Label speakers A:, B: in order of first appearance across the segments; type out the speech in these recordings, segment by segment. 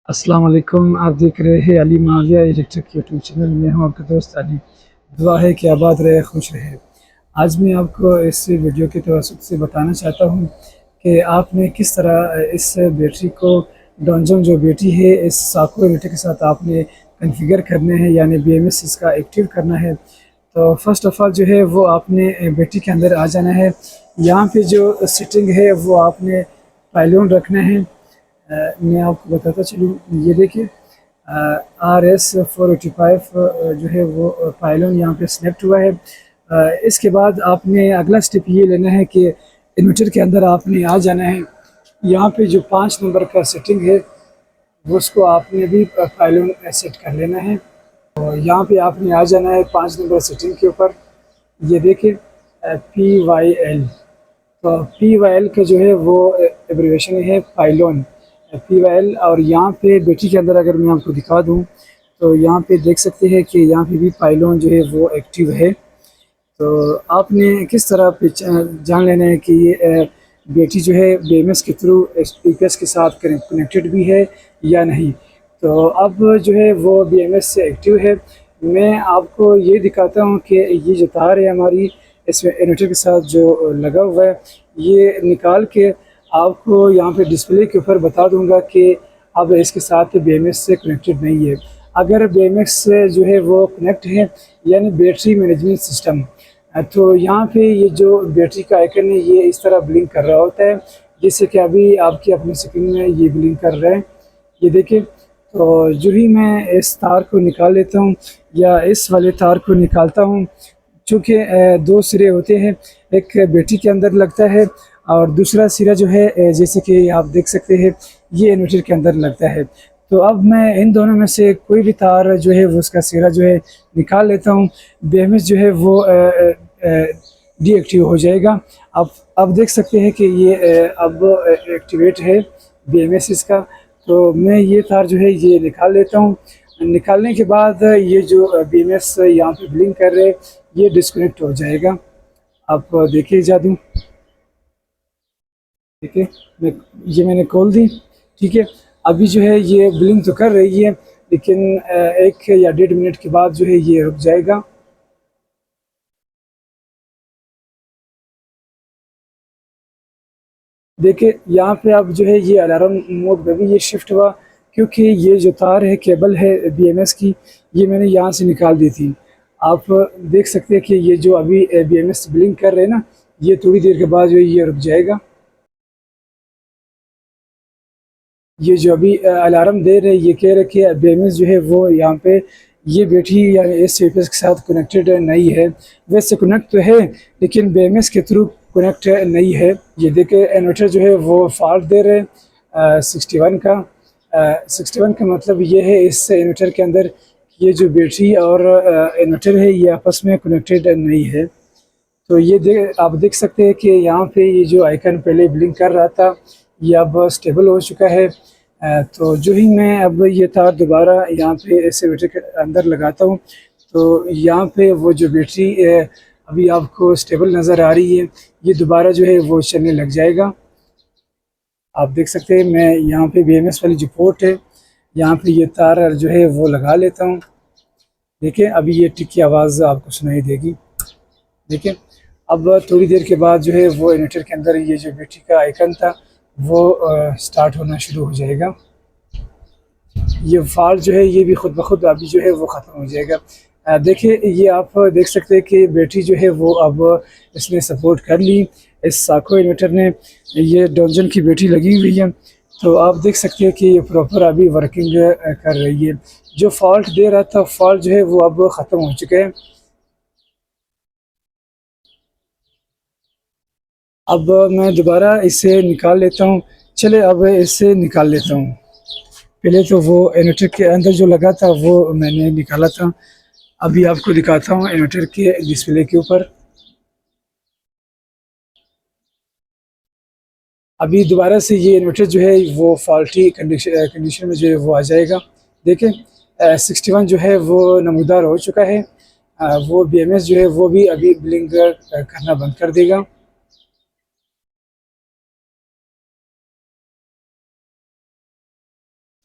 A: अस्सलाम वालेकुम। आप देख रहे हैं Ali Muawiya electric YouTube channel. मैं हूं आपका दोस्त अली। दुआ है कि आबाद रहे, खुश रहे। आज मैं आपको इस वीडियो के तवसत से बताना चाहता हूं कि आपने किस तरह इस बैटरी को डॉन्जन जो बैटरी है इस साको इन्वर्टर के साथ आपने कन्फिगर करने हैं, यानी BMS इसका एक्टिव करना है। तो फर्स्ट ऑफ़ ऑल जो है वो आपने बैटरी के अंदर आ जाना है। यहाँ पे जो सेटिंग है वो आपने पायलोन रखना है। मैं आपको बताता चलूँ, ये देखिए RS485 जो है वो पायलोन यहाँ पे सिलेक्ट हुआ है। इसके बाद आपने अगला स्टेप ये लेना है कि इन्वर्टर के अंदर आपने आ जाना है। यहाँ पे जो 5 नंबर का सेटिंग है वो उसको आपने भी पायलोन सेट कर लेना है। और यहाँ पे आपने आ जाना है 5 नंबर सेटिंग के ऊपर। ये देखिए PYL। तो PYL का जो है वो एब्रीवेशन है पाइलोन, PYL। और यहाँ पे बैटरी के अंदर अगर मैं आपको दिखा दूँ तो यहाँ पे देख सकते हैं कि यहाँ पे भी पाइलोन जो है वो एक्टिव है। तो आपने किस तरह पे जान लेना है कि ये बैटरी जो है BMS के थ्रू UPS के साथ कनेक्टेड भी है या नहीं। तो अब जो है वो BMS से एक्टिव है। मैं आपको ये दिखाता हूँ कि ये जो तार है हमारी इसमें इन्वर्टर के साथ जो लगा हुआ है, ये निकाल के आपको यहाँ पे डिस्प्ले के ऊपर बता दूंगा कि अब इसके साथ BMS से कनेक्टेड नहीं है। अगर BMS से जो है वो कनेक्ट है, यानी बैटरी मैनेजमेंट सिस्टम, तो यहाँ पे ये जो बैटरी का आइकन है ये इस तरह ब्लिंक कर रहा होता है, जैसे कि अभी आपकी अपनी स्क्रीन में ये ब्लिंक कर रहा है। ये देखिए। तो जो ही मैं इस तार को निकाल लेता हूँ या इस वाले तार को निकालता हूँ, चूँकि दो सिरे होते हैं, एक बैटरी के अंदर लगता है और दूसरा सिरा जो है जैसे कि आप देख सकते हैं ये इन्वर्टर के अंदर लगता है। तो अब मैं इन दोनों में से कोई भी तार जो है वो उसका सिरा जो है निकाल लेता हूँ। BMS जो है वो डीएक्टिव हो जाएगा। अब देख सकते हैं कि ये अब एक्टिवेट है BMS इसका। तो मैं ये तार जो है ये निकाल लेता हूँ। निकालने के बाद ये जो BMS यहाँ पे ब्लिंक कर रहे, ये डिस्कनेक्ट हो जाएगा। आप देखिए जादू। ठीक है, मैं ये मैंने खोल दी। ठीक है, अभी जो है ये ब्लिंक तो कर रही है, लेकिन 1 या 1.5 मिनट के बाद जो है ये रुक जाएगा। देखिए यहाँ पे अब जो है ये अलार्म मोड में भी ये शिफ्ट हुआ, क्योंकि ये जो तार है केबल है BMS की, ये मैंने यहाँ से निकाल दी थी। आप देख सकते हैं कि ये जो अभी BMS ब्लिंक कर रहे हैं ना, ये थोड़ी देर के बाद जो है ये रुक जाएगा। ये जो अभी अलार्म दे रहे, ये कह रहे कि BMS जो है वो यहाँ पे ये बैटरी यानी इस UPS के साथ कनेक्टेड नहीं है। वैसे कनेक्ट तो है, लेकिन BMS के थ्रू कनेक्ट नहीं है। ये देखे इन्वर्टर जो है वो फॉल्ट दे रहे 61 का। 61 का मतलब ये है इस इन्वर्टर के अंदर ये जो बैटरी और इन्वर्टर है ये आपस में कनेक्टेड नहीं है। तो ये आप देख सकते हैं कि यहाँ पे ये जो आइकन पहले ब्लिंक कर रहा था ये अब स्टेबल हो चुका है। तो जो ही मैं अब ये तार दोबारा यहाँ पे ऐसे बैटरी के अंदर लगाता हूँ, तो यहाँ पे वो जो बैटरी अभी आपको स्टेबल नज़र आ रही है, ये दोबारा जो है वो चलने लग जाएगा। आप देख सकते हैं मैं यहाँ पे BMS वाली जो पोर्ट है यहाँ पे ये तार जो है वो लगा लेता हूँ। देखिए अभी ये टिक की आवाज़ आपको सुनाई देगी। देखिए अब थोड़ी देर के बाद जो है वो इन्वर्टर के अंदर ये जो बैटरी का आइकन था वो स्टार्ट होना शुरू हो जाएगा। ये फॉल्ट जो है ये भी खुद ब खुद अभी जो है वो ख़त्म हो जाएगा। देखिए ये आप देख सकते हैं कि बैटरी जो है वो अब इसने सपोर्ट कर ली। इस साको इन्वर्टर ने ये डॉन्जन की बैटरी लगी हुई है, तो आप देख सकते हैं कि ये प्रॉपर अभी वर्किंग कर रही है। जो फॉल्ट दे रहा था फॉल्ट जो है वो अब ख़त्म हो चुका है। अब मैं दोबारा इसे निकाल लेता हूँ। चले अब इसे निकाल लेता हूँ। पहले तो वो इन्वर्टर के अंदर जो लगा था वो मैंने निकाला था। अभी आपको दिखाता हूँ इन्वर्टर के डिस्प्ले के ऊपर। अभी दोबारा से ये इन्वर्टर जो है वो फॉल्टी कंडीशन में जो है वो आ जाएगा। देखें 61 जो है वो नमूदार हो चुका है। वो BMS जो है वो भी अभी ब्लिंक करना बंद कर देगा।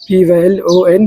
A: PYLON